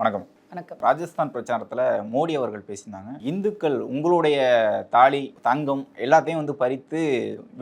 வணக்கம். வணக்கம். ராஜஸ்தான் பிரச்சாரத்தில் மோடி அவர்கள் பேசியிருந்தாங்க. இந்துக்கள் உங்களுடைய தாலி தங்கம் எல்லாத்தையும் பறித்து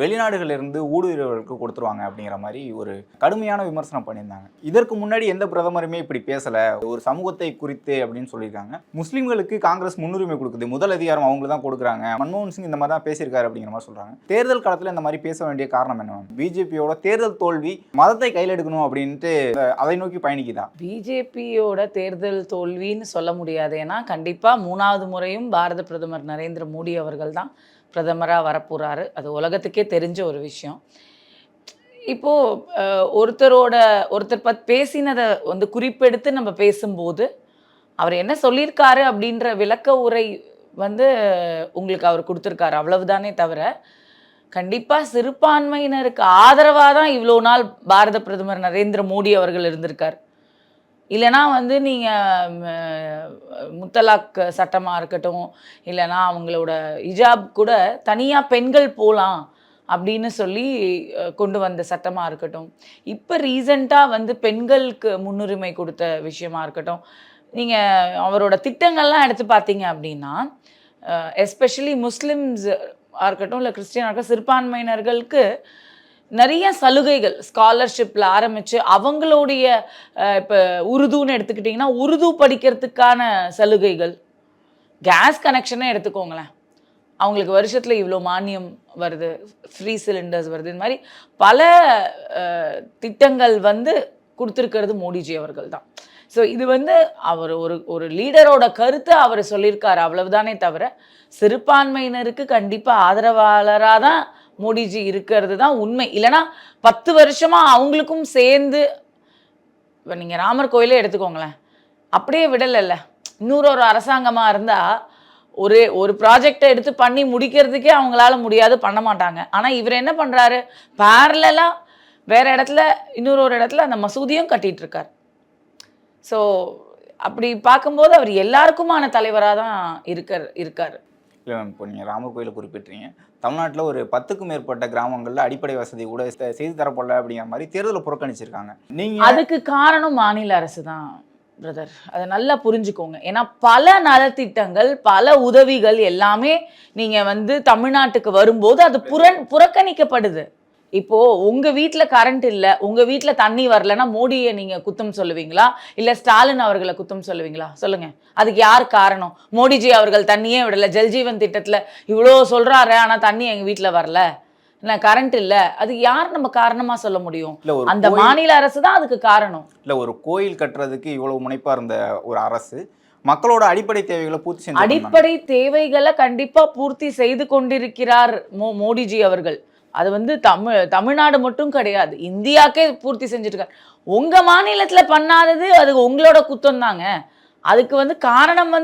வெளிநாடுகளிலிருந்து ஊடுருவர்களுக்கு கொடுத்துருவாங்க அப்படிங்கிற மாதிரி ஒரு கடுமையான விமர்சனம் பண்ணியிருந்தாங்க. இதற்கு முன்னாடி எந்த பிரதமருமே இப்படி பேசலை, ஒரு சமூகத்தை குறித்து அப்படின்னு சொல்லியிருக்காங்க. முஸ்லீம்களுக்கு காங்கிரஸ் முன்னுரிமை கொடுக்குது, முதல் அதிகாரம் அவங்களுக்கு தான் கொடுக்குறாங்க, மன்மோகன் சிங் இந்த மாதிரி தான் பேசியிருக்காரு அப்படிங்கிற மாதிரி சொல்கிறாங்க. தேர்தல் காலத்தில் இந்த மாதிரி பேச வேண்டிய காரணம் என்ன? பிஜேபியோட தேர்தல் தோல்வி மதத்தை கையில் எடுக்கணும் அப்படின்ட்டு அதை நோக்கி பயணிக்குதா? பிஜேபியோட தேர்தல் தோல்வின்னு சொல்ல முடியாது. ஏன்னா கண்டிப்பாக 3வது முறையும் பாரத பிரதமர் நரேந்திர மோடி அவர்கள் தான் பிரதமராக வரப்போகிறாரு. அது உலகத்துக்கே தெரிஞ்ச ஒரு விஷயம். இப்போது ஒருத்தர் பேசினதை குறிப்பெடுத்து நம்ம பேசும்போது அவர் என்ன சொல்லியிருக்காரு அப்படின்ற விளக்க உரை உங்களுக்கு அவர் கொடுத்துருக்காரு, அவ்வளவுதானே தவிர கண்டிப்பாக சிறுபான்மையினருக்கு ஆதரவாக தான் இவ்வளோ நாள் பாரத பிரதமர் நரேந்திர மோடி அவர்கள் இருந்திருக்கார். இல்லைனா நீங்கள் முத்தலாக் சட்டமாக இருக்கட்டும், இல்லைனா அவங்களோட ஹிஜாப் கூட தனியாக பெண்கள் போகலாம் அப்படின்னு சொல்லி கொண்டு வந்த சட்டமாக இருக்கட்டும், இப்போ ரீசண்டாக பெண்களுக்கு முன்னுரிமை கொடுத்த விஷயமா இருக்கட்டும், நீங்கள் அவரோட திட்டங்கள்லாம் எடுத்து பார்த்தீங்க அப்படின்னா எஸ்பெஷலி முஸ்லிம்ஸ் இருக்கட்டும் இல்லை கிறிஸ்டியனாக இருக்கட்டும், சிறுபான்மையினர்களுக்கு நிறைய சலுகைகள் ஸ்காலர்ஷிப்பில் ஆரம்பித்து அவங்களுடைய இப்போ உருதுன்னு எடுத்துக்கிட்டிங்கன்னா உருது படிக்கிறதுக்கான சலுகைகள், கேஸ் கனெக்ஷனே எடுத்துக்கோங்களேன், அவங்களுக்கு வருஷத்தில் இவ்வளோ மானியம் வருது, ஃப்ரீ சிலிண்டர்ஸ் வருது, இந்த மாதிரி பல திட்டங்கள் கொடுத்துருக்கிறது மோடிஜி அவர்கள் தான். ஸோ இது அவர் ஒரு லீடரோட கருத்தை அவர் சொல்லியிருக்காரு, அவ்வளவுதானே தவிர சிறுபான்மையினருக்கு கண்டிப்பாக ஆதரவாளராக தான் மோடிஜி இருக்கிறது தான் உண்மை. இல்லைனா 10 வருஷமாக அவங்களுக்கும் சேர்ந்து இப்போ நீங்கள் ராமர் கோயிலே எடுத்துக்கோங்களேன், அப்படியே விடலைல்ல. இன்னொரு அரசாங்கமாக இருந்தால் ஒரு ப்ராஜெக்டை எடுத்து பண்ணி முடிக்கிறதுக்கே அவங்களால முடியாது, பண்ண மாட்டாங்க. ஆனால் இவர் என்ன பண்ணுறாரு, பேரலாக வேறு இடத்துல இன்னொரு இடத்துல அந்த மசூதியும் கட்டிகிட்ருக்கார். ஸோ அப்படி பார்க்கும்போது அவர் எல்லாருக்குமான தலைவராக தான் இருக்கார். இல்லை மேம், இப்போ நீங்கள் ராமர் கோயிலை குறிப்பிட்றீங்க. தமிழ்நாட்டில் ஒரு 10க்கும் மேற்பட்ட கிராமங்களில் அடிப்படை வசதி கூட செய்து தரப்படல அப்படிங்கிற மாதிரி தேர்தலை புறக்கணிச்சிருக்காங்க. நீங்கள் அதுக்கு காரணம் மாநில அரசு தான் பிரதர், அதை நல்லா புரிஞ்சுக்கோங்க. ஏன்னா பல நலத்திட்டங்கள் பல உதவிகள் எல்லாமே நீங்கள் தமிழ்நாட்டுக்கு வரும்போது அது புறக்கணிக்கப்படுது. இப்போது உங்கள் வீட்டில் கரண்ட் இல்லை, உங்கள் வீட்டில் தண்ணி வரலன்னா மோடியை நீங்கள் குத்தம் சொல்லுவீங்களா, இல்லை ஸ்டாலின் அவர்களை குத்தம் சொல்லுவீங்களா? சொல்லுங்கள். அதுக்கு யார் காரணம்? மோடிஜி அவர்கள் தண்ணியே விடலை, ஜல்ஜீவன் திட்டத்தில் இவ்வளோ சொல்கிறாரு, ஆனால் தண்ணி எங்கள் வீட்டில் வரல, இல்லை கரண்ட் இல்லை, அதுக்கு யார் நம்ம காரணமாக சொல்ல முடியும்? அந்த மாநில அரசு தான் அதுக்கு காரணம். இல்லை, ஒரு கோயில் கட்டுறதுக்கு இவ்வளவு முனைப்பாக இருந்த ஒரு அரசு மக்களோட அடிப்படை தேவைகளை பூர்த்தி செய்து அடிப்படை தேவைகளை கண்டிப்பாக பூர்த்தி செய்து கொண்டிருக்கிறார் மோடிஜி அவர்கள். அது தமிழ்நாடு மட்டும் கிடையாது, இந்தியாவுக்கே பூர்த்தி செஞ்சுருக்காரு. உங்கள் மாநிலத்தில் பண்ணாதது அது உங்களோட குத்தம் தாங்க. அதுக்கு காரணம்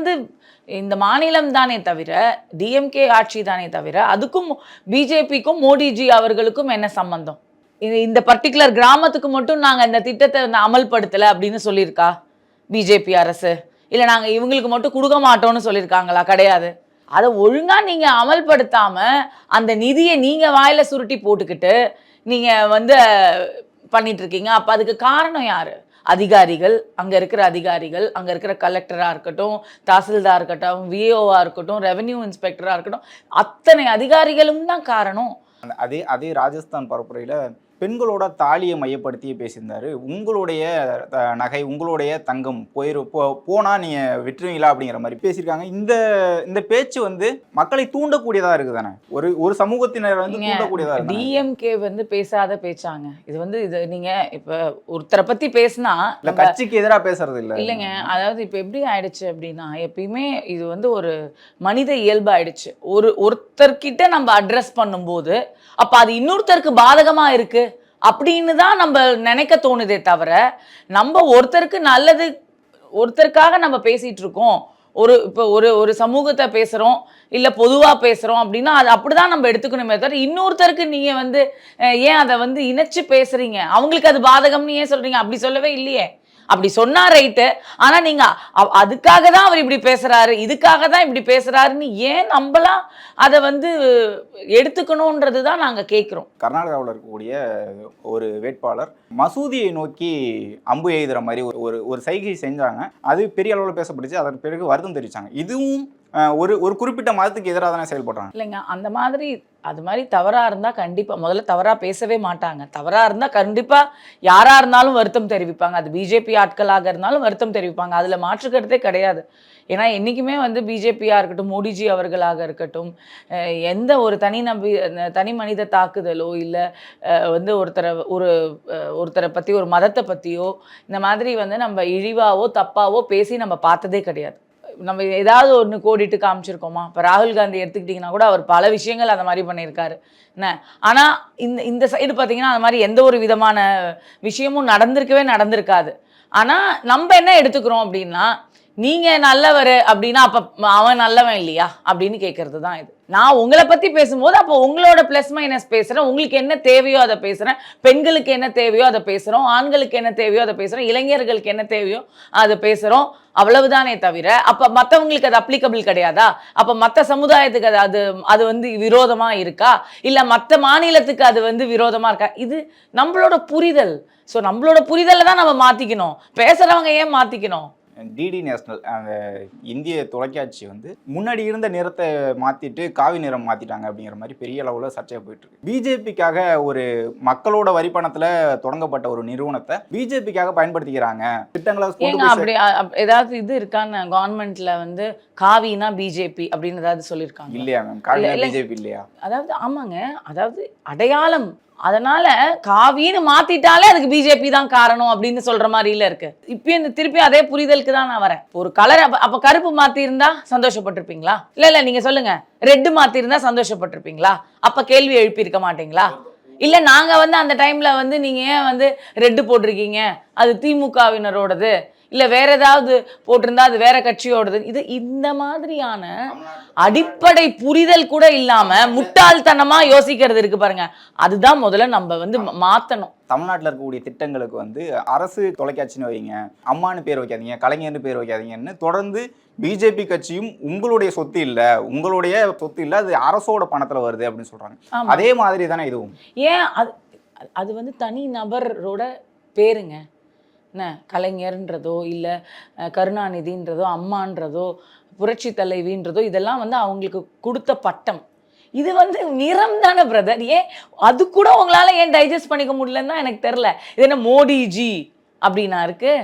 இந்த மாநிலம் தானே தவிர, டிஎம்கே ஆட்சி தானே தவிர, அதுக்கும் பிஜேபிக்கும் மோடிஜி அவர்களுக்கும் என்ன சம்பந்தம்? இந்த பர்டிகுலர் கிராமத்துக்கு மட்டும் நாங்கள் இந்த திட்டத்தை அமல்படுத்தலை அப்படின்னு சொல்லியிருக்கா பிஜேபி அரசு? இல்லை நாங்கள் இவங்களுக்கு மட்டும் கொடுக்க மாட்டோம்னு சொல்லியிருக்காங்களா? கிடையாது. அதை ஒழுங்காக நீங்கள் அமல்படுத்தாமல் அந்த நிதியை நீங்கள் வாயில் சுருட்டி போட்டுக்கிட்டு நீங்கள் பண்ணிகிட்ருக்கீங்க. அப்போ அதுக்கு காரணம் யார்? அதிகாரிகள், அங்கே இருக்கிற அதிகாரிகள், அங்கே இருக்கிற கலெக்டராக இருக்கட்டும், தாசில்தாராக இருக்கட்டும், விஏஓவாக இருக்கட்டும், ரெவென்யூ இன்ஸ்பெக்டராக இருக்கட்டும், அத்தனை அதிகாரிகளும் தான் காரணம். அதே ராஜஸ்தான் பரப்புரையில் பெண்களோட தாலியை மையப்படுத்தி பேசியிருந்தாரு. உங்களுடைய நகை, உங்களுடைய தங்கம் போனால் நீங்கள் விட்டுருவீங்களா அப்படிங்கிற மாதிரி பேசியிருக்காங்க. இந்த பேச்சு மக்களை தூண்டக்கூடியதாக இருக்குது தானே, ஒரு சமூகத்தினர் தூண்டக்கூடியதாக இருக்கு. டிஎம்கே பேசாத பேச்சாங்க இது நீங்கள் இப்போ ஒருத்தரை பற்றி பேசினா இல்லை கட்சிக்கு எதிராக பேசுறது இல்லைங்க. அதாவது இப்போ எப்படி ஆயிடுச்சு அப்படின்னா, எப்பயுமே இது ஒரு மனித இயல்பு ஆயிடுச்சு. ஒருத்தர்கிட்ட நம்ம அட்ரஸ் பண்ணும்போது அப்போ அது இன்னொருத்தருக்கு பாதகமாக இருக்குது அப்படின்னு தான் நம்ம நினைக்க தோணுதே தவிர, நம்ம ஒருத்தருக்கு நல்லது, ஒருத்தருக்காக நம்ம பேசிகிட்டு இருக்கோம், இப்போ ஒரு சமூகத்தை பேசுகிறோம் இல்லை பொதுவாக பேசுகிறோம் அப்படின்னா அது அப்படி தான் நம்ம எடுத்துக்கணுமே தவிர, இன்னொருத்தருக்கு நீங்கள் ஏன் அதை இணைச்சு பேசுகிறீங்க, அவங்களுக்கு அது பாதகம்னு ஏன் சொல்கிறீங்க? அப்படி சொல்லவே இல்லையே. அப்படி சொன்னா ரைட்டு. ஆனா நீங்க அதுக்காக தான் அவர் இப்படி பேசுறாரு, இதுக்காக தான் இப்படி பேசுறாருன்னு ஏன் நம்பலாம் அதை வந்து எடுத்துக்கணும்ன்றது தான் நாங்க கேட்கிறோம். கர்நாடகாவில் இருக்கக்கூடிய ஒரு வேட்பாளர் மசூதியை நோக்கி அம்பு எய்துற மாதிரி ஒரு ஒரு சைகை செஞ்சாங்க. அது பெரிய அளவில் பேசப்பட்டுச்சு. அதற்கு பிறகு வருத்தம் தெரிவிச்சாங்க. இதுவும் ஒரு குறிப்பிட்ட மதத்துக்கு எதிராக தானே செயல்படுறாங்க. இல்லைங்க, அந்த மாதிரி அது மாதிரி தவறாக இருந்தால் கண்டிப்பாக முதல்ல தவறாக பேசவே மாட்டாங்க. தவறாக இருந்தால் கண்டிப்பாக யாராக இருந்தாலும் வருத்தம் தெரிவிப்பாங்க. அது பிஜேபி ஆட்களாக இருந்தாலும் வருத்தம் தெரிவிப்பாங்க. அதில் மாற்றுக்கிறதே கிடையாது. ஏன்னா என்றைக்குமே வந்து பிஜேபியாக இருக்கட்டும், மோடிஜி அவர்களாக இருக்கட்டும், எந்த ஒரு தனி மனித தாக்குதலோ இல்லை வந்து ஒருத்தரை பற்றி ஒரு மதத்தை பற்றியோ இந்த மாதிரி வந்து நம்ம இழிவாவோ தப்பாவோ பேசி நம்ம பார்த்ததே கிடையாது. நம்ம ஏதாவது ஒன்று கோடிட்டு காமிச்சிருக்கோமா? இப்போ ராகுல் காந்தி எடுத்துக்கிட்டிங்கன்னா கூட அவர் பல விஷயங்கள் அந்த மாதிரி பண்ணியிருக்காரு என்ன. ஆனால் இந்த சைடு பார்த்தீங்கன்னா அந்த மாதிரி எந்த ஒரு விதமான விஷயமும் நடந்திருக்காது. ஆனால் நம்ம என்ன எடுத்துக்கிறோம் அப்படின்னா, நீங்கள் நல்லவர் அப்படின்னா அப்போ அவன் நல்லவன் இல்லையா அப்படின்னு கேட்கறது தான் இது. நான் உங்களை பற்றி பேசும்போது அப்போ உங்களோட ப்ளஸ் மைனஸ் பேசுகிறேன். உங்களுக்கு என்ன தேவையோ அதை பேசுகிறேன். பெண்களுக்கு என்ன தேவையோ அதை பேசுகிறோம். ஆண்களுக்கு என்ன தேவையோ அதை பேசுகிறோம். இளைஞர்களுக்கு என்ன தேவையோ அதை பேசுகிறோம். அவ்வளவுதானே தவிர அப்போ மற்றவங்களுக்கு அது அப்ளிகபிள் கிடையாதா? அப்போ மற்ற சமுதாயத்துக்கு அது வந்து விரோதமாக இருக்கா? இல்லை மற்ற மாநிலத்துக்கு அது வந்து விரோதமாக இருக்கா? இது நம்மளோட புரிதல். ஸோ நம்மளோட புரிதலை தான் நம்ம மாற்றிக்கணும். பேசுகிறவங்க ஏன் மாற்றிக்கணும்? டிடி நேஷனல் அந்த இந்திய தொலைக்காட்சி வந்து முன்னாடி இருந்த நிறத்தை மாற்றிட்டு காவி நிறம் மாற்றிட்டாங்க அப்படிங்கிற மாதிரி பெரிய அளவில் சர்ச்சையாக போயிட்டுருக்கு. பிஜேபிக்காக ஒரு மக்களோட வரிப்பணத்தில் தொடங்கப்பட்ட ஒரு நிறுவனத்தை பிஜேபிக்காக பயன்படுத்திக்கிறாங்க திட்டங்களை. அப்படி ஏதாவது இது இருக்கான்னு கவர்மெண்ட்ல வந்து காவினா பிஜேபி அப்படின்னு ஏதாவது சொல்லியிருக்காங்க இல்லையா மேம்? காவினா பிஜேபி இல்லையா? அதாவது ஆமாங்க, அதாவது அடையாளம். அதனால காவின்னு மாத்திட்டாலே அதுக்கு பிஜேபி தான் காரணம் அப்படின்னு சொல்ற மாதிரில இருக்கு. இப்பயும் திருப்பி அதே புரிதலுக்கு தான் நான் வரேன். ஒரு கலர் அப்ப கருப்பு மாத்தி இருந்தா சந்தோஷப்பட்டிருப்பீங்களா? இல்ல நீங்க சொல்லுங்க, ரெட்டு மாத்தி இருந்தா சந்தோஷப்பட்டிருப்பீங்களா? அப்ப கேள்வி எழுப்பி இருக்க மாட்டீங்களா? இல்ல நாங்க வந்து அந்த டைம்ல வந்து நீங்க ஏன் வந்து ரெட்டு போட்டிருக்கீங்க, அது திமுகவினரோடது, இல்ல வேற ஏதாவது போட்டிருந்தா அது வேற கட்சியோடது, இது இந்த மாதிரியான அடிப்படை புரிதல் கூட இல்லாம முட்டாள்தனமா யோசிக்கிறது இருக்கு பாருங்க. அதுதான் முதல்ல நம்ம வந்து மாத்தணும். தமிழ்நாட்டில் இருக்கக்கூடிய திட்டங்களுக்கு வந்து அரசு தொலைக்காட்சின்னு வைங்க, அம்மானு பேர் வைக்காதீங்க, கலைஞர்னு பேர் வைக்காதீங்கன்னு தொடர்ந்து பிஜேபி கட்சியும் உங்களுடைய சொத்து இல்லை, அது அரசோட பணத்தில் வருது அப்படின்னு சொல்றாங்க. அதே மாதிரி தானே இதுவும். ஏன் அது வந்து தனி நபரோட பேருங்க என்ன, கலைஞர்ன்றதோ இல்லை கருணாநிதின்றதோ அம்மான்றதோ புரட்சி தலைவின்றதோ இதெல்லாம் வந்து அவங்களுக்கு கொடுத்த பட்டம். இது வந்து நிறம் தானே பிரதர். ஏன் அது கூட உங்களால ஏன் டைஜஸ்ட் பண்ணிக்க முடியலன்னு தான் எனக்கு தெரில. இது என்ன மோடிஜி அப்படின்னா இருக்கு,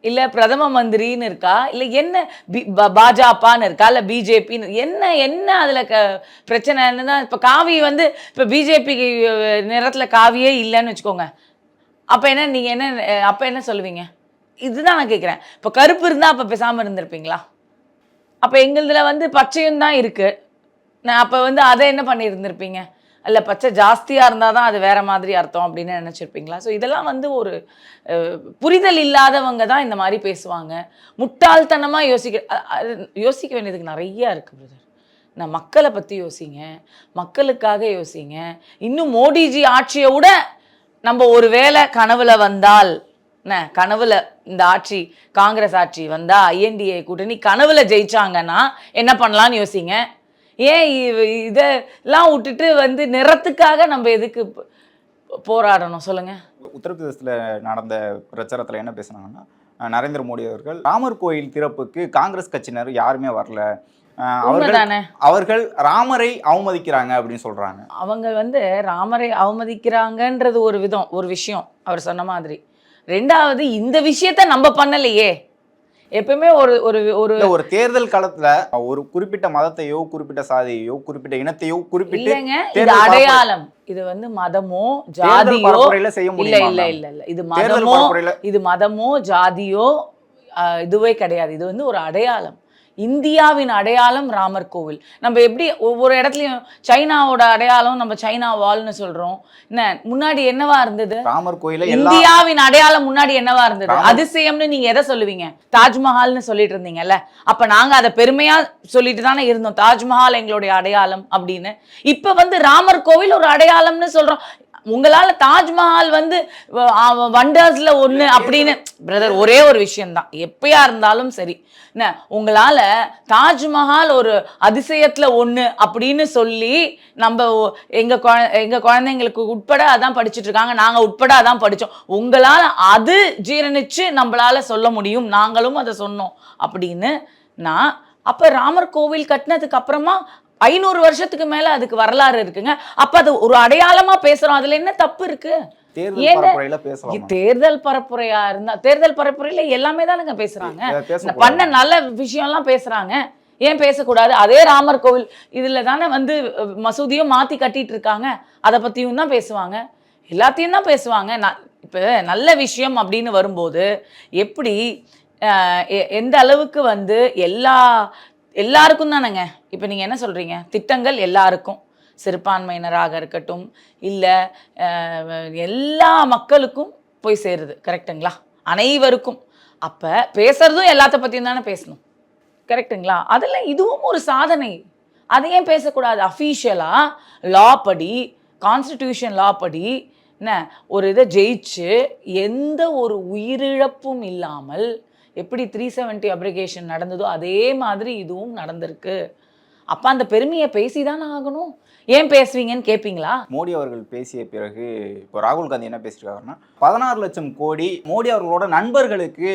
இல்லை பிரதம மந்திரின்னு இருக்கா, இல்லை என்ன பாஜகன்னு இருக்கா, இல்லை பிஜேபின்னு என்ன அதில் பிரச்சனைன்னு தான். இப்போ காவி வந்து இப்போ பிஜேபி நிறத்தில் காவியே இல்லைன்னு வச்சுக்கோங்க, அப்போ என்ன நீங்கள் என்ன சொல்லுவீங்க? இதுதான் நான் கேட்குறேன். இப்போ கருப்பு இருந்தால் அப்போ பேசாமல் இருந்திருப்பீங்களா? அப்போ எங்களுதில் வந்து பச்சையும் தான் இருக்குது. நான் அப்போ வந்து அதை என்ன பண்ணியிருந்திருப்பீங்க? இல்லை பச்சை ஜாஸ்தியாக இருந்தால் தான் அது வேறு மாதிரி அர்த்தம் அப்படின்னு நினச்சிருப்பீங்களா? ஸோ இதெல்லாம் வந்து ஒரு புரிதல் இல்லாதவங்க தான் இந்த மாதிரி பேசுவாங்க. முட்டாள்தனமாக யோசிக்க வேண்டியதுக்கு நிறையா இருக்குது பிரதர். நான் மக்களை பற்றி யோசிங்க, மக்களுக்காக யோசிங்க. இன்னும் மோடிஜி ஆட்சியை விட நம்ம ஒரு வேளை கனவுல வந்தால் கனவுல இந்த ஆட்சி காங்கிரஸ் ஆட்சி வந்தா ஐஎன்டிஏ கூட்டணி கனவுல ஜெயிச்சாங்கன்னா என்ன பண்ணலான்னு யோசிங்க. ஏன் இதெல்லாம் விட்டுட்டு வந்து நிறத்துக்காக நம்ம எதுக்கு போராடணும் சொல்லுங்க? உத்தரப்பிரதேசத்தில் நடந்த பிரச்சாரத்தில் என்ன பேசுனாங்கன்னா, நரேந்திர மோடி அவர்கள் ராமர் கோயில் திறப்புக்கு காங்கிரஸ் கட்சியினர் யாருமே வரல, அவர்கள் ராமரை அவமதிக்கிறாங்க அப்படின்னு சொல்றாங்க. அவங்க வந்து ராமரை அவமதிக்கிறாங்கன்றது ஒரு விஷயம் அவர் சொன்ன மாதிரி. ரெண்டாவது இந்த விஷயத்த நம்ம பண்ணலையே. எப்பவுமே ஒரு தேர்தல் காலத்துல ஒரு குறிப்பிட்ட மதத்தையோ குறிப்பிட்ட சாதியையோ குறிப்பிட்ட இனத்தையோ குறிப்பிட்டு அடையாளம், இது வந்து மதமோ ஜாதியோ இல்ல இது மதமோ ஜாதியோ இதுவே கிடையாது. இது வந்து ஒரு அடையாளம். இந்தியாவின் அடையாளம் ராமர் கோவில். நம்ம எப்படி ஒவ்வொரு இடத்துலையும் சைனாவோட அடையாளம் நம்ம சைனா வால்னு சொல்றோம். என்ன முன்னாடி என்னவா இருந்தது? ராமர் கோயில். இந்தியாவின் அடையாளம் முன்னாடி என்னவா இருந்தது? அதிசயம்னு நீங்க எதை சொல்லுவீங்க? தாஜ்மஹால்னு சொல்லிட்டு இருந்தீங்கல்ல, அப்ப நாங்க அதை பெருமையா சொல்லிட்டு தானே இருந்தோம், தாஜ்மஹால் எங்களுடைய அடையாளம் அப்படின்னு. இப்ப வந்து ராமர் கோவில் ஒரு அடையாளம்னு சொல்றோம். உங்களால தாஜ்மஹால் வந்து வண்டர்ஸ்ல ஒண்ணு அப்படின்னு பிரதர் ஒரே ஒரு விஷயம்தான், எப்பயா இருந்தாலும் சரி என்ன உங்களால தாஜ்மஹால் ஒரு அதிசயத்துல ஒண்ணு அப்படின்னு சொல்லி நம்ம எங்க குழந்தைங்களுக்கு உட்பட அதான் படிச்சுட்டு இருக்காங்க, நாங்க உட்பட அதான் படிச்சோம், உங்களால அது ஜீரணிச்சு நம்மளால சொல்ல முடியும், நாங்களும் அதை சொன்னோம் அப்படின்னு நான் அப்ப ராமர் கோவில் கட்டினதுக்கு அப்புறமா 500 வருஷத்துக்கு மேல அதுக்கு வரலாறு இருக்குங்க. அப்ப அது ஒரு அடையாளமா பேசுறோம், அதுல என்ன தப்பு இருக்கு? தேர்தல் பரப்புரையா இருந்தா தேர்தல் பரப்புரையில எல்லாமே தானுங்க பேசுறாங்க, பண்ண நல்ல விஷயம் எல்லாம் பேசுறாங்க, ஏன் பேசக்கூடாது? அதே ராமர் கோவில் இதுல தானே வந்து மசூதியும் மாத்தி கட்டிட்டு இருக்காங்க, அதை பத்தியும் தான் பேசுவாங்க, எல்லாத்தையும் தான் பேசுவாங்க. இப்ப நல்ல விஷயம் அப்படின்னு வரும்போது எப்படி எந்த அளவுக்கு வந்து எல்லாருக்கும் தானேங்க. இப்போ நீங்கள் என்ன சொல்கிறீங்க, திட்டங்கள் எல்லாருக்கும், சிறுபான்மையினராக இருக்கட்டும் இல்லை எல்லா மக்களுக்கும் போய் சேருது, கரெக்டுங்களா? அனைவருக்கும். அப்போ பேசுறதும் எல்லாத்த பற்றியும் தானே பேசணும், கரெக்டுங்களா? அதில் இதுவும் ஒரு சாதனை, அதை ஏன் பேசக்கூடாது? அஃபீஷியலாக லா படி, கான்ஸ்டிடியூஷன் லா படி என்ன ஒரு இதை ஜெயிச்சு எந்த ஒரு உயிரிழப்பும் இல்லாமல் எப்படி 370 அப்ரிகேஷன் நடந்ததோ அதே மாதிரி இதுவும் நடந்திருக்கு. அப்போ அந்த பெருமையை பேசிதானே ஆகணும். ஏன் பேசுவீங்கன்னு கேட்பீங்களா? மோடி அவர்கள் பேசிய பிறகு இப்போ ராகுல் காந்தி என்ன பேசியிருக்காருன்னா 16 லட்சம் கோடி மோடி அவர்களோட நண்பர்களுக்கு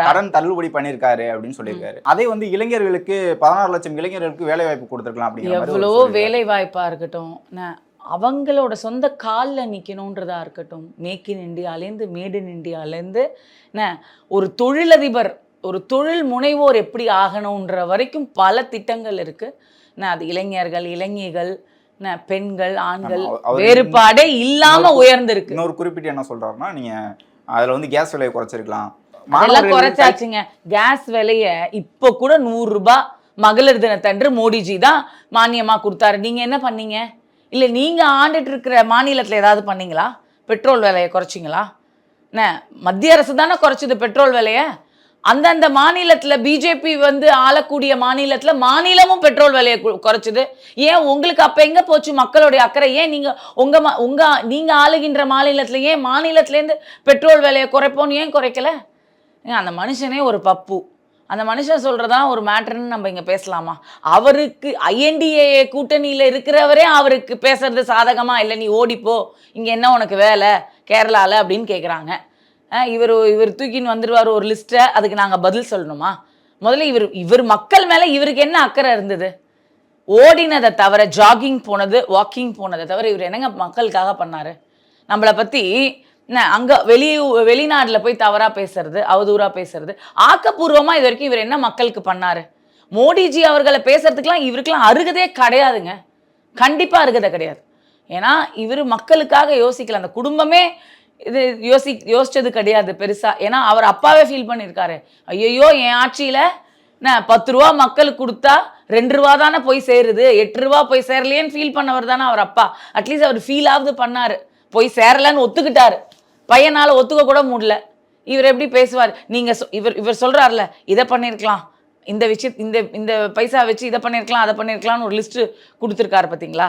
கடன் தள்ளுபடி பண்ணியிருக்காரு அப்படின்னு சொல்லியிருக்காரு. அதே வந்து இளைஞர்களுக்கு 16 லட்சம் இளைஞர்களுக்கு வேலை வாய்ப்பு கொடுத்துருக்கலாம் அப்படிங்கிற எவ்வளோ வேலை வாய்ப்பா இருக்கட்டும், அவங்களோட சொந்த காலில் நிற்கணுன்றதா இருக்கட்டும், மேக் இன் இந்தியாலேருந்து மேட் இன் இந்தியாலேருந்து என்ன ஒரு தொழிலதிபர் ஒரு தொழில் முனைவோர் எப்படி ஆகணுன்ற வரைக்கும் பல திட்டங்கள் இருக்கு. அது இளைஞர்கள் இளைஞிகள் பெண்கள் ஆண்கள் வேறுபாடே இல்லாம உயர்ந்திருக்கு. இன்னொரு குறிப்பிட்டு என்ன சொல்றாருன்னா, நீங்க அதுல வந்து கேஸ் விலையை குறைச்சிருக்கலாம், அதெல்லாம் குறைச்சாச்சுங்க. கேஸ் விலைய இப்போ கூட 100 ரூபாய் மகளிர் தினத்தன்று மோடிஜி தான் மானியமா கொடுத்தாரு. நீங்க என்ன பண்ணீங்க? இல்லை நீங்கள் ஆண்டுட்டு இருக்கிற மாநிலத்தில் ஏதாவது பண்ணீங்களா? பெட்ரோல் விலையை குறைச்சிங்களா? என்ன மத்திய அரசு தானே குறைச்சிது பெட்ரோல் விலையை. அந்தந்த மாநிலத்தில் பிஜேபி வந்து ஆளக்கூடிய மாநிலத்தில் மாநிலமும் பெட்ரோல் விலையை குறைச்சிது. ஏன் உங்களுக்கு அப்போ எங்கே போச்சு மக்களுடைய அக்கறை? ஏன் நீங்கள் நீங்கள் ஆளுகின்ற மாநிலத்தில் ஏன் மாநிலத்திலேருந்து பெட்ரோல் விலையை குறைப்போன்னு ஏன் குறைக்கல? அந்த மனுஷனே ஒரு பப்பு. அந்த மனுஷன் சொல்றதா ஒரு மேட்டர்ன்னு நம்ம இங்க பேசலாமா? அவருக்கு ஐஎன்டிஏ கூட்டணியில இருக்கிறவரே அவருக்கு பேசுறது சாதகமா இல்லை, நீ ஓடிப்போ, இங்க என்ன உனக்கு வேலை கேரளால அப்படின்னு கேட்குறாங்க. இவர் தூக்கின்னு வந்துடுவார் ஒரு லிஸ்ட்டை, அதுக்கு நாங்கள் பதில் சொல்லணுமா? முதல்ல இவர் மக்கள் மேலே இவருக்கு என்ன அக்கறை இருந்தது? ஓடினதை தவிர, ஜாகிங் போனது, வாக்கிங் போனதை தவிர இவர் என்னங்க மக்களுக்காக பண்ணாரு? நம்மளை பற்றி அங்கே வெளிநாட்டில் போய் தவறாக பேசுறது, அவதூறாக பேசுறது, ஆக்கப்பூர்வமாக இது வரைக்கும் இவர் என்ன மக்களுக்கு பண்ணாரு? மோடிஜி அவர்களை பேசுறதுக்கெலாம் இவருக்கெல்லாம் அருகதே கிடையாதுங்க, கண்டிப்பாக அருகதை கிடையாது. ஏன்னா இவர் மக்களுக்காக யோசிக்கல, அந்த குடும்பமே இது யோசிச்சது கிடையாது பெருசாக. ஏன்னா அவர் அப்பாவே ஃபீல் பண்ணியிருக்காரு, ஐயோ என் ஆட்சியில் 10 ரூபா மக்களுக்கு கொடுத்தா 2 ரூபா தானே போய் சேருது, 8 ரூபா போய் சேரலையேன்னு ஃபீல் பண்ணவர் தானே அவர் அப்பா. அட்லீஸ்ட் அவர் ஃபீலாவது பண்ணார், போய் சேரலன்னு ஒத்துக்கிட்டாரு. பையனால் ஒத்துக்க கூட முடியல. இவர் எப்படி பேசுவார்? நீங்கள் இவர் சொல்கிறார்ல, இதை பண்ணியிருக்கலாம், இந்த இந்த பைசா வச்சு இதை பண்ணியிருக்கலாம் அதை பண்ணியிருக்கலாம்னு ஒரு லிஸ்ட்டு கொடுத்துருக்காரு பார்த்தீங்களா?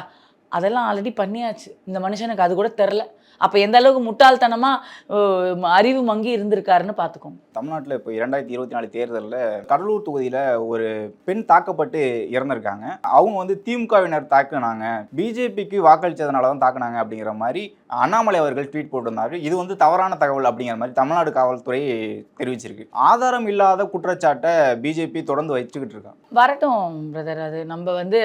அதெல்லாம் ஆல்ரெடி பண்ணியாச்சு. இந்த மனுஷனுக்கு அது கூட தெரில. அப்போ எந்த அளவுக்கு முட்டாள்தனமாக அறிவு மங்கி இருந்திருக்காருன்னு பார்த்துக்கோங்க. தமிழ்நாட்டில் இப்போ 2024 தேர்தலில் கடலூர் தொகுதியில் ஒரு பெண் தாக்கப்பட்டு இறந்துருக்காங்க. அவங்க வந்து திமுகவினர் தாக்குனாங்க, பிஜேபிக்கு வாக்களித்ததுனால தான் தாக்குனாங்க அப்படிங்கிற மாதிரி அண்ணாமலை அவர்கள் ட்வீட் போட்டிருந்தாரு. இது வந்து தவறான தகவல் அப்படிங்கிற மாதிரி தமிழ்நாடு காவல்துறை தெரிவிச்சிருக்கு. ஆதாரம் இல்லாத குற்றச்சாட்டை பிஜேபி தொடர்ந்து வச்சுக்கிட்டு இருக்காங்க. வரட்டும் பிரதர், அது நம்ம வந்து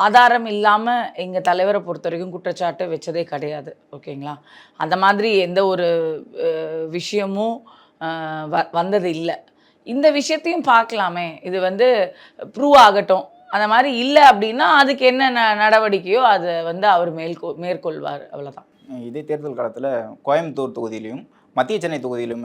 ஆதாரம் இல்லாமல் எங்கள் தலைவரை பொறுத்த வரைக்கும் குற்றச்சாட்டு வச்சதே கிடையாது, ஓகேங்களா? அந்த மாதிரி எந்த ஒரு விஷயமும் வந்தது இல்லை. இந்த விஷயத்தையும் பார்க்கலாமே, இது வந்து ப்ரூவ் ஆகட்டும். அந்த மாதிரி இல்லை அப்படின்னா அதுக்கு என்ன நடவடிக்கையோ அதை வந்து அவர் மேற்கொள்வார், அவ்வளோதான். இதே தேர்தல் காலத்தில் கோயம்புத்தூர் தொகுதியிலையும் மத்திய சென்னை தொகுதியிலும்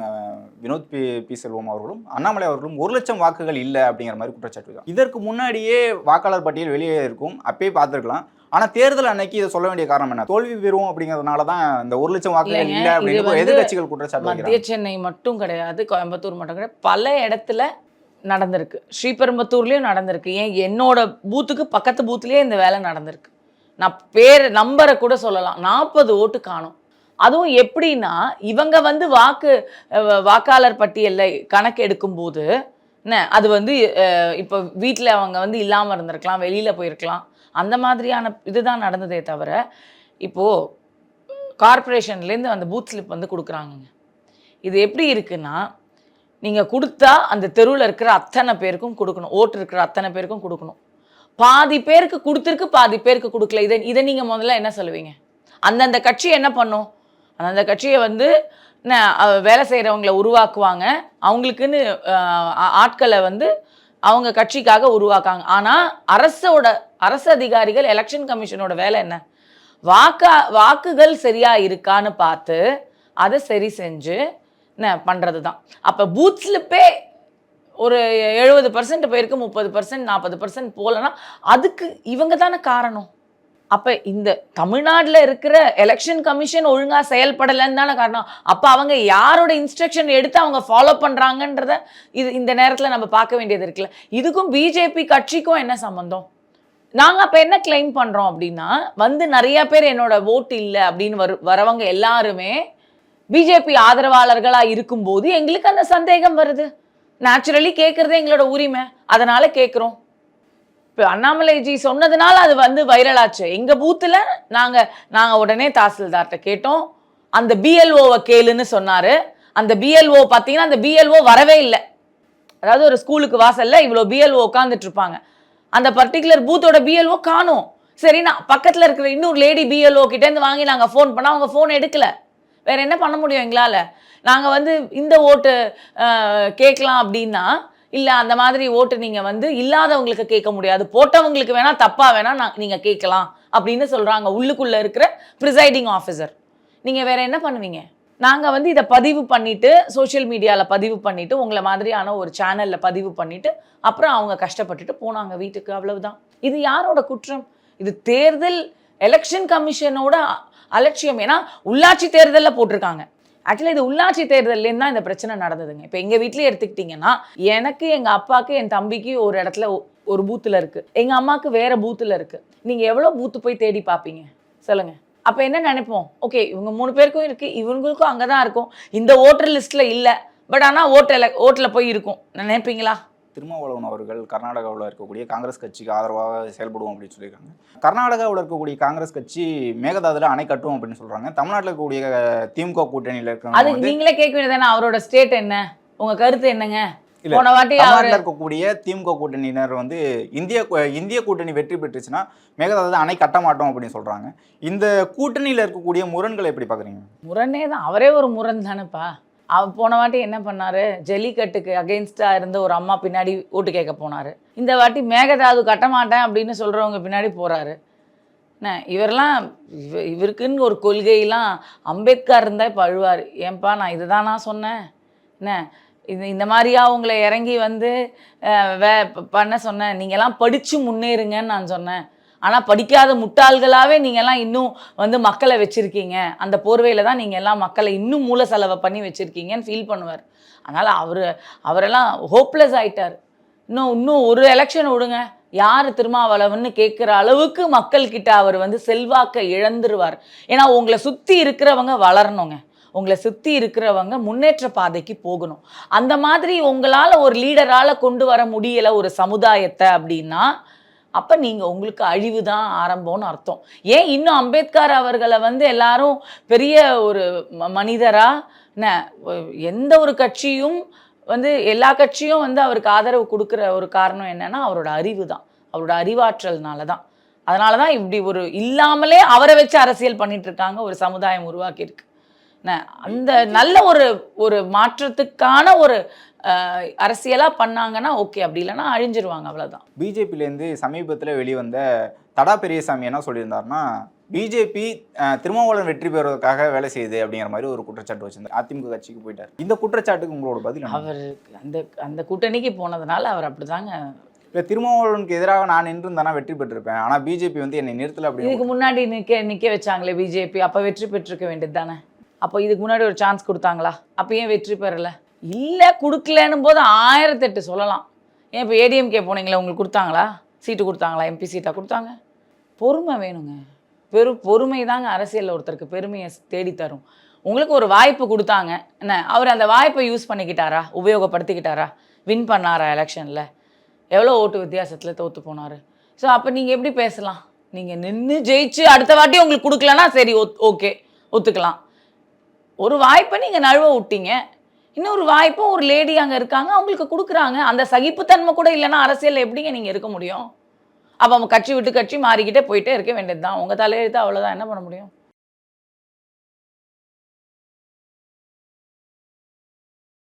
வினோத் பி செல்வம் அவர்களும் அண்ணாமலை அவர்களும் 1 லட்சம் வாக்குகள் இல்லை அப்படிங்கிற மாதிரி குற்றச்சாட்டு. இதற்கு முன்னாடியே வாக்காளர் பட்டியல் வெளியே இருக்கும், அப்பயே பார்த்துருக்கலாம். ஆனால் தேர்தல் அன்னைக்கு இதை சொல்ல வேண்டிய காரணம் என்ன? தோல்வி பெறுவோம் அப்படிங்கிறதுனால தான் இந்த 1 லட்சம் வாக்குகள் இல்லை அப்படின்னு எதிர்கட்சிகள் குற்றச்சாட்டு. மத்திய சென்னை மட்டும் கிடையாது, கோயம்புத்தூர் மட்டும் கிடையாது, பல இடத்துல நடந்திருக்கு. ஸ்ரீபெரும்புத்தூர்லேயும் நடந்திருக்கு. ஏன் என்னோட பூத்துக்கு பக்கத்து பூத்துலேயே இந்த வேலை நடந்திருக்கு. நான் பேர் நம்பரை கூட சொல்லலாம், 40 ஓட்டு காணும். அதுவும் எப்படின்னா இவங்க வந்து வாக்காளர் பட்டியல்ல கணக்கு எடுக்கும்போது என்ன அது வந்து இப்போ வீட்டில் அவங்க வந்து இல்லாமல் இருந்திருக்கலாம், வெளியில் போயிருக்கலாம், அந்த மாதிரியான இதுதான் நடந்ததே தவிர, இப்போது கார்ப்பரேஷன்லேருந்து அந்த பூத் ஸ்லிப் வந்து கொடுக்குறாங்கங்க. இது எப்படி இருக்குன்னா, நீங்கள் கொடுத்தா அந்த தெருவில் இருக்கிற அத்தனை பேருக்கும் கொடுக்கணும், ஓட்டு இருக்கிற அத்தனை பேருக்கும் கொடுக்கணும். பாதி பேருக்கு கொடுத்துருக்கு, பாதி பேருக்கு கொடுக்கல. இதை நீங்கள் முதல்ல என்ன சொல்லுவீங்க? அந்தந்த கட்சி என்ன பண்ணும்? அந்தந்த கட்சியை வந்து வேலை செய்கிறவங்கள உருவாக்குவாங்க, அவங்களுக்குன்னு ஆட்களை வந்து அவங்க கட்சிக்காக உருவாக்காங்க. ஆனால் அரசு அதிகாரிகள், எலெக்ஷன் கமிஷனோட வேலை என்ன? வாக்குகள் சரியா இருக்கான்னு பார்த்து அதை சரி செஞ்சு பண்ணுறது தான். அப்போ பூத் ஸ்லிப்பே ஒரு 70% போயிருக்கு, 30%, 40% போகலன்னா அதுக்கு இவங்க தானே காரணம். அப்போ இந்த தமிழ்நாட்டில் இருக்கிற எலெக்ஷன் கமிஷன் ஒழுங்காக செயல்படலைன்னு தானே காரணம். அப்போ அவங்க யாரோட இன்ஸ்ட்ரக்ஷன் எடுத்து அவங்க ஃபாலோ பண்ணுறாங்கன்றத இந்த நேரத்தில் நம்ம பார்க்க வேண்டியது இருக்குல்ல. இதுக்கும் பிஜேபி கட்சிக்கும் என்ன சம்மந்தம்? நாங்கள் அப்போ என்ன கிளைம் பண்ணுறோம் அப்படின்னா, வந்து நிறைய பேர் என்னோட ஓட்டு இல்லை அப்படின்னு வரவங்க எல்லாருமே பிஜேபி ஆதரவாளர்களாக இருக்கும்போது எங்களுக்கு அந்த சந்தேகம் வருது. நேச்சுரலி கேட்குறதே எங்களோட உரிமை, அதனால கேட்குறோம். இப்போ அண்ணாமலைஜி சொன்னதுனால அது வந்து வைரல் ஆச்சு. எங்கள் பூத்தில் நாங்கள் உடனே தாசில்தார்கிட்ட கேட்டோம். அந்த பிஎல்ஓவை கேளுன்னு சொன்னார். அந்த பிஎல்ஓ பார்த்தீங்கன்னா அந்த பிஎல்ஓ வரவே இல்லை. அதாவது ஒரு ஸ்கூலுக்கு வாசல்ல இவ்வளோ பிஎல்ஓ உட்காந்துட்டு இருப்பாங்க, அந்த பர்டிகுலர் பூத்தோட பிஎல்ஓ காணும். சரி, நான் பக்கத்தில் இருக்கிற இன்னொரு லேடி பிஎல்ஓ கிட்டேருந்து வாங்கி நாங்கள் ஃபோன் பண்ணால் அவங்க ஃபோன் எடுக்கல. வேற என்ன பண்ண முடியும் எங்களால்? நாங்கள் வந்து இந்த ஓட்டு கேட்கலாம் அப்படின்னா, இல்லை அந்த மாதிரி ஓட்டு நீங்கள் வந்து இல்லாதவங்களுக்கு கேட்க முடியாது, போட்டவங்களுக்கு வேணால் தப்பாக வேணால் நீங்கள் கேட்கலாம் அப்படின்னு சொல்கிறாங்க உள்ளுக்குள்ளே இருக்கிற ப்ரிசைடிங் ஆஃபீஸர். நீங்கள் வேற என்ன பண்ணுவீங்க? நாங்கள் வந்து இதை பதிவு பண்ணிவிட்டு சோஷியல் மீடியாவில் பதிவு பண்ணிவிட்டு உங்களை மாதிரியான ஒரு சேனலில் பதிவு பண்ணிவிட்டு அப்புறம் அவங்க கஷ்டப்பட்டுட்டு போனாங்க வீட்டுக்கு, அவ்வளவுதான். இது யாரோட குற்றம்? இது தேர்தல் எலெக்ஷன் கமிஷனோட அலட்சியம். ஏன்னா உள்ளாட்சி தேர்தலில் போட்டிருக்காங்க. ஆக்சுவலி இது உள்ளாட்சி தேர்தல்லேருந்து தான் இந்த பிரச்சனை நடந்ததுங்க. இப்போ எங்கள் வீட்டிலே எடுத்துக்கிட்டிங்கன்னா, எனக்கு, எங்கள் அப்பாவுக்கு, என் தம்பிக்கு ஒரு இடத்துல ஒரு பூத்தில் இருக்குது, எங்கள் அம்மாவுக்கு வேறு பூத்தில் இருக்குது. நீங்கள் எவ்வளோ பூத்து போய் தேடி பார்ப்பீங்க சொல்லுங்கள்? அப்போ என்ன நினைப்போம்? ஓகே, இவங்க 3 பேருக்கும் இருக்குது, இவங்களுக்கும் அங்கே தான் இருக்கும், இந்த ஓட்டர் லிஸ்ட்டில் இல்லை, பட் ஆனால் ஓட்டில் போய் இருக்கும் நினைப்பீங்களா? திருமாவளவன் அவர்கள் கர்நாடகாவில் இருக்கக்கூடிய காங்கிரஸ் கட்சிக்கு ஆதரவாக செயல்படுவோம் அப்படின்னு சொல்லியிருக்காங்க. கர்நாடகாவில் இருக்கக்கூடிய காங்கிரஸ் கட்சி மேகதாதுல அணை கட்டுவோம் அப்படின்னு சொல்றாங்க. தமிழ்நாட்டில் இருக்கக்கூடிய திமுக கூட்டணியில் இருக்காங்க. அது நீங்களே கேட்க வேண்டியதானே, அவரோட ஸ்டேட் என்ன, உங்க கருத்து என்னங்க? போன வாட்டி தமிழ்நாட்டில் இருக்கக்கூடிய திமுக கூட்டணியினர் வந்து இந்திய கூட்டணி வெற்றி பெற்றுச்சுன்னா மேகதாது அணை கட்ட மாட்டோம் அப்படின்னு சொல்றாங்க. இந்த கூட்டணியில் இருக்கக்கூடிய முரண்களை எப்படி பாக்குறீங்க? முரணே தான், அவரே ஒரு முரண் தானேப்பா. போன வாட்டி என்ன பண்ணாரு? ஜல்லிக்கட்டுக்கு அகெயின்ஸ்டாக இருந்த ஒரு அம்மா பின்னாடி ஓட்டு கேட்க போனார். இந்த வாட்டி மேகதாது கட்ட மாட்டேன் அப்படின்னு சொல்கிறவங்க பின்னாடி போகிறாரு. என்ன இவரெல்லாம் இவருக்குன்னு ஒரு கொள்கையெல்லாம் அம்பேத்கர் இருந்தால் இப்போ அழுவார். ஏன்பா நான் இதை தான் நான் சொன்னேன், என்ன இந்த மாதிரியா உங்களை இறங்கி வந்து பண்ண சொன்னேன், நீங்கள்லாம் படித்து முன்னேறுங்கன்னு நான் சொன்னேன். ஆனால் படிக்காத முட்டாள்களாகவே நீங்கள்லாம் இன்னும் வந்து மக்களை வச்சுருக்கீங்க, அந்த போர்வையில் தான் நீங்கள் எல்லாம் மக்களை இன்னும் மூல செலவை பண்ணி வச்சுருக்கீங்கன்னு ஃபீல் பண்ணுவார். அதனால் அவரெல்லாம் ஹோப்லெஸ் ஆகிட்டார். இன்னும் ஒரு எலெக்ஷன் விடுங்க, யார் திருமாவளவன்னு கேட்குற அளவுக்கு மக்கள்கிட்ட அவர் வந்து செல்வாக்கை இழந்துருவார். ஏன்னா உங்களை சுற்றி இருக்கிறவங்க வளரணுங்க, உங்களை சுற்றி இருக்கிறவங்க முன்னேற்ற பாதைக்கு போகணும். அந்த மாதிரி உங்களால் ஒரு லீடரால் கொண்டு வர முடியலை ஒரு சமுதாயத்தை அப்படின்னா அப்போ நீங்கள் உங்களுக்கு அழிவு தான் ஆரம்பம்னு அர்த்தம். ஏன் இன்னும் அம்பேத்கர் அவர்களை வந்து எல்லாரும் பெரிய ஒரு மனிதராக, எந்த ஒரு கட்சியும் வந்து எல்லா கட்சியும் வந்து அவருக்கு ஆதரவு கொடுக்குற ஒரு காரணம் என்னென்னா அவரோட அறிவு தான், அவரோட அறிவாற்றல்னால தான். அதனால தான் இப்படி ஒரு இல்லாமலே அவரை வச்சு அரசியல் பண்ணிட்டு இருக்காங்க, ஒரு சமுதாயம் உருவாக்கியிருக்கு. அந்த நல்ல ஒரு மாற்றத்துக்கான ஒரு அரசியலாக பண்ணாங்கன்னா ஓகே, அப்படி இல்லைன்னா அழிஞ்சிருவாங்க, அவ்வளோதான். பிஜேபியிலேருந்து சமீபத்தில் வெளிவந்த தடா பெரியசாமி என்ன சொல்லியிருந்தாருன்னா, பிஜேபி திருமாவளவன் வெற்றி பெறுவதற்காக வேலை செய்யுது அப்படிங்கிற மாதிரி ஒரு குற்றச்சாட்டு வச்சிருந்தார். அதிமுக கட்சிக்கு போயிட்டார். இந்த குற்றச்சாட்டுக்கு உங்களோட பதில்? அவர் அந்த கூட்டணிக்கு போனதுனால அவர் அப்படிதாங்க. இல்லை, திருமாவளவனுக்கு எதிராக நான் நின்றுந்தானா வெற்றி பெற்றிருப்பேன், ஆனால் பிஜேபி வந்து என்னை நிறுத்தலை அப்படி. இதுக்கு முன்னாடி நிற்க வச்சாங்களே பிஜேபி, அப்போ வெற்றி பெற்றிருக்க வேண்டியது தானே. அப்போ இதுக்கு முன்னாடி ஒரு சான்ஸ் கொடுத்தாங்களா? அப்போ ஏன் வெற்றி பெறலை? இல்லை, கொடுக்கலன்னும் போது 1008 சொல்லலாம். ஏன் இப்போ ஏடிஎம்கே போனீங்களா, உங்களுக்கு கொடுத்தாங்களா? சீட்டு கொடுத்தாங்களா? எம்பி சீட்டாக கொடுத்தாங்க? பொறுமை வேணுங்க. பொறுமை தாங்க அரசியல்ல ஒருத்தருக்கு பெருமையை தேடி தரும். உங்களுக்கு ஒரு வாய்ப்பு குடுத்தாங்க. என்ன அவர் அந்த வாய்ப்பை யூஸ் பண்ணிக்கிட்டாரா? உபயோகப்படுத்திக்கிட்டாரா? வின் பண்ணாரா எலக்ஷன்ல? எவ்வளோ ஓட்டு வித்தியாசத்துல தோத்து போனாரு? ஸோ அப்ப நீங்க எப்படி பேசலாம்? நீங்க நின்னு ஜெயிச்சு அடுத்த வாட்டி உங்களுக்கு குடுக்கலன்னா சரி ஓகே ஒத்துக்கலாம். ஒரு வாய்ப்பை நீங்க நழுவ விட்டீங்க. இன்னொரு வாய்ப்பும் ஒரு லேடி அங்க இருக்காங்க. அவங்களுக்கு குடுக்குறாங்க. அந்த சகிப்புத்தன்மை கூட இல்லன்னா அரசியல்ல எப்படிங்க நீங்க இருக்க முடியும்? அப்ப அவங்க கட்சி விட்டு கட்சி மாறிக்கிட்டே போயிட்டே இருக்க வேண்டியது தான். உங்க தலையெழுத்து அவ்வளோதான். என்ன பண்ண முடியும்?